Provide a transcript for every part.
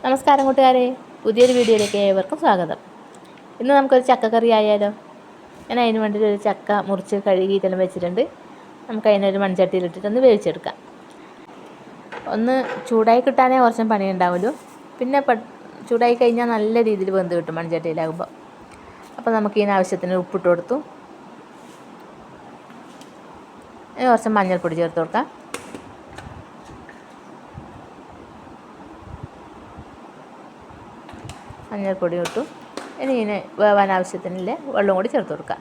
നമസ്കാരം കൂട്ടുകാരെ, പുതിയൊരു വീഡിയോയിലേക്ക് ഏവർക്കും സ്വാഗതം. ഇന്ന് നമുക്കൊരു ചക്കക്കറി ആയാലോ. ഞാൻ അതിന് വേണ്ടിയിട്ട് ഒരു ചക്ക മുറിച്ച് കഴുകിയിട്ടെല്ലാം വെച്ചിട്ടുണ്ട്. നമുക്ക് അതിനൊരു മൺചട്ടിയിലിട്ടിട്ടൊന്ന് വേവിച്ചെടുക്കാം. ഒന്ന് ചൂടായി കിട്ടാനേ കുറച്ചും പണിയുണ്ടാവുമല്ലോ. പിന്നെ ചൂടായി കഴിഞ്ഞാൽ നല്ല രീതിയിൽ വെന്ത് കിട്ടും മൺചട്ടിയിലാകുമ്പോൾ. അപ്പോൾ നമുക്ക് ഇതിന് ആവശ്യത്തിന് ഉപ്പിട്ട് കൊടുത്തു. കുറച്ച് മഞ്ഞൾപ്പൊടി ചേർത്ത് കൊടുക്കാം. മഞ്ഞൾപ്പൊടി ഇട്ടു. ഇനി ഇതിന് വേവാൻ ആവശ്യത്തിനുള്ള വെള്ളം കൂടി ചേർത്ത് കൊടുക്കാം.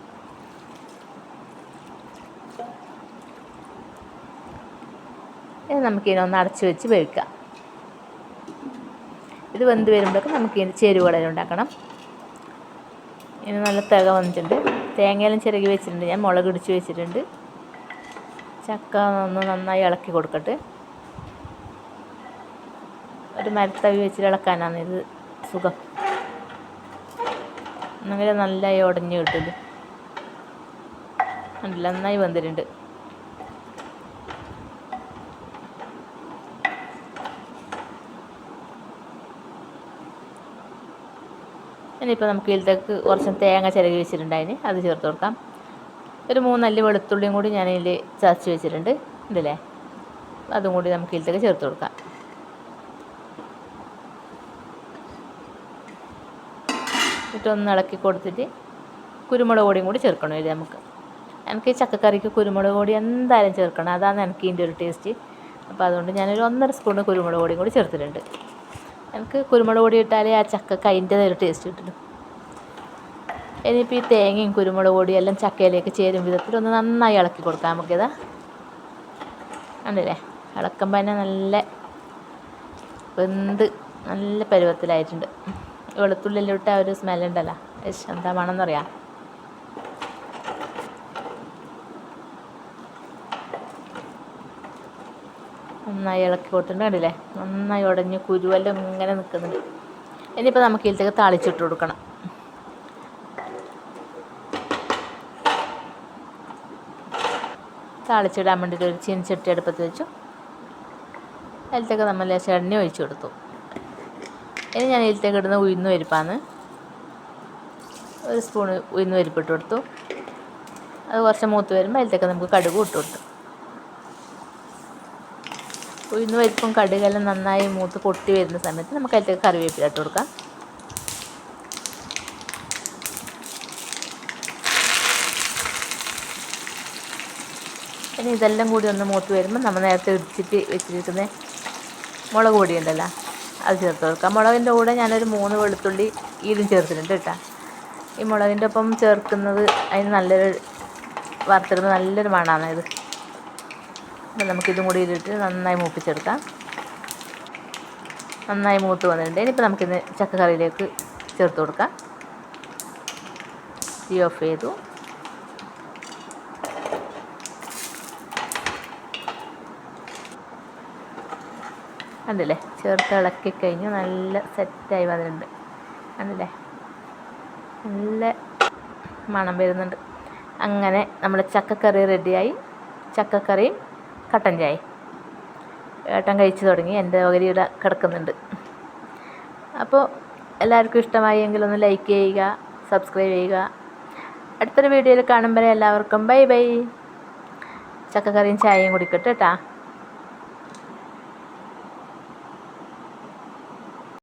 ഇനി നമുക്കിതിനൊന്ന് അടച്ച് വെച്ച് വേവിക്കാം. ഇത് വെന്ത് വരുമ്പോഴേക്കും നമുക്കിതിന് ചേരുവകളെല്ലാം ഉണ്ടാക്കണം. ഇനി നല്ല തിക വന്നിട്ടുണ്ട്. തേങ്ങയെല്ലാം ചിരകി വെച്ചിട്ടുണ്ട്. ഞാൻ മുളക് ഇടിച്ച് വെച്ചിട്ടുണ്ട്. ചക്ക ഒന്ന് നന്നായി ഇളക്കി കൊടുക്കട്ടെ. ഒരു മരത്തവി വെച്ചിട്ട് ഇളക്കാനാണ് ഇത് സുഖം. അങ്ങനെ നന്നായി ഉടഞ്ഞ് കിട്ടില്ല. കണ്ടില്ല, നന്നായി വെന്തിട്ടുണ്ട്. ഇനിയിപ്പോൾ നമുക്ക് ഇതിലേക്ക് കുറച്ച് തേങ്ങ ചിരകി വെച്ചിട്ടുണ്ടായിന്, അത് ചേർത്ത് കൊടുക്കാം. ഒരു 3 അല്ലി വെളുത്തുള്ളിയും കൂടി ഞാൻ ഇതിൽ ചതച്ച് വെച്ചിട്ടുണ്ട് ഉണ്ടല്ലേ, അതും കൂടി നമുക്ക് ഇതിലേക്ക് ചേർത്ത് കൊടുക്കാം. എന്നിട്ടൊന്ന് ഇളക്കി കൊടുത്തിട്ട് കുരുമുളക് പൊടിയും കൂടി ചേർക്കണം ഇത് നമുക്ക്. എനിക്ക് ചക്കക്കറിക്ക് കുരുമുളക് പൊടി എന്തായാലും ചേർക്കണം, അതാണ് എനിക്ക് ഇതിൻ്റെ ഒരു ടേസ്റ്റ്. അപ്പോൾ അതുകൊണ്ട് ഞാനൊരു 1.5 സ്പൂൺ കുരുമുളക് പൊടിയും കൂടി ചേർത്തിട്ടുണ്ട്. എനിക്ക് കുരുമുളക് പൊടി ഇട്ടാലേ ആ ചക്കക്ക് അതിൻ്റെതായൊരു ടേസ്റ്റ് കിട്ടുള്ളൂ. ഇനിയിപ്പോൾ ഈ തേങ്ങയും കുരുമുളക് പൊടിയും എല്ലാം ചക്കയിലേക്ക് ചേരും വിധത്തിൽ ഒന്ന് നന്നായി ഇളക്കി കൊടുക്കാം നമുക്കിതാ. ഉണ്ടല്ലേ, ഇളക്കുമ്പോൾ തന്നെ നല്ല വെന്ത് നല്ല പരുവത്തിലായിട്ടുണ്ട്. വെളുത്തുള്ളിയെല്ലാം ഇട്ട ഒരു സ്മെല്ലുണ്ടല്ലോ, എന്താ വേണമെന്ന് പറയാം. നന്നായി ഇളക്കി കൊടുത്തിട്ടുണ്ട്. കണ്ടില്ലേ, നന്നായി ഉടഞ്ഞ് കുരുവെല്ലാം ഇങ്ങനെ നിൽക്കുന്നുണ്ട്. ഇനിയിപ്പോൾ നമുക്ക് ഇതിലേക്ക് താളിച്ചിട്ട് കൊടുക്കണം. താളിച്ചിടാൻ വേണ്ടിയിട്ട് ഒരു ചീനച്ചട്ടി അടുപ്പത്ത് വെച്ചു. അതിലേക്ക് നമ്മൾ എണ്ണ ഒഴിച്ചു കൊടുത്തു. ഇനി ഞാൻ ഇതിലേക്ക് ഇടുന്ന ഉഴുന്ന് പരിപ്പാണ്. 1 സ്പൂൺ ഉഴുന്ന് പരിപ്പിട്ട് കൊടുത്തു. അത് കുറച്ച് മൂത്ത് വരുമ്പോൾ അതിലേക്ക് നമുക്ക് കടുക് ഇട്ട് കൊടുത്തു. ഉഴുന്ന് പരിപ്പും കടുകെല്ലാം നന്നായി മൂത്ത് പൊട്ടി വരുന്ന സമയത്ത് നമുക്ക് അതിലേക്ക് കറിവേപ്പില ഇട്ട് കൊടുക്കാം. ഇനി ഇതെല്ലാം കൂടി ഒന്ന് മൂത്ത് വരുമ്പോൾ നമ്മൾ നേരത്തെ ഇടിച്ചിട്ട് വെച്ചിരിക്കുന്ന മുളക് പൊടി ഉണ്ടല്ലോ, അത് ചേർത്ത് കൊടുക്കാം. മുളകിൻ്റെ കൂടെ ഞാനൊരു 3 വെളുത്തുള്ളി ഇതും ചേർത്തിട്ടുണ്ട് കേട്ടോ. ഈ മുളകിൻ്റെ ഒപ്പം ചേർക്കുന്നത് അതിന് നല്ലൊരു വറുത്തിടുമ്പോൾ നല്ലൊരു മണമാണ് ഇത്. അപ്പോൾ നമുക്കിതും കൂടി ഇട്ടിട്ട് നന്നായി മൂപ്പിച്ചെടുക്കാം. നന്നായി മൂത്ത് വന്നിട്ടുണ്ട്. ഇനിയിപ്പോൾ നമുക്കിന്ന് ചക്കക്കറിയിലേക്ക് ചേർത്ത് കൊടുക്കാം. തീ ഓഫ് ചെയ്തു. കണ്ടില്ലേ, ചേർത്ത് ഇളക്കി കഴിഞ്ഞ് നല്ല സെറ്റായി വന്നിട്ടുണ്ട്. കണ്ടില്ലേ, നല്ല മണം വരുന്നുണ്ട്. അങ്ങനെ നമ്മുടെ ചക്കക്കറി റെഡിയായി. ചക്കക്കറിയും കട്ടൻ ചായയും ഏട്ടൻ കഴിച്ചു തുടങ്ങി. എൻ്റെ ഓഹരിയുടെ കിടക്കുന്നുണ്ട്. അപ്പോൾ എല്ലാവർക്കും ഇഷ്ടമായി എങ്കിലൊന്ന് ലൈക്ക് ചെയ്യുക, സബ്സ്ക്രൈബ് ചെയ്യുക. അടുത്തൊരു വീഡിയോയിൽ കാണുമ്പോൾ എല്ലാവർക്കും ബൈ ബൈ. ചക്കക്കറിയും ചായയും കുടിക്കട്ടെ കേട്ടോ.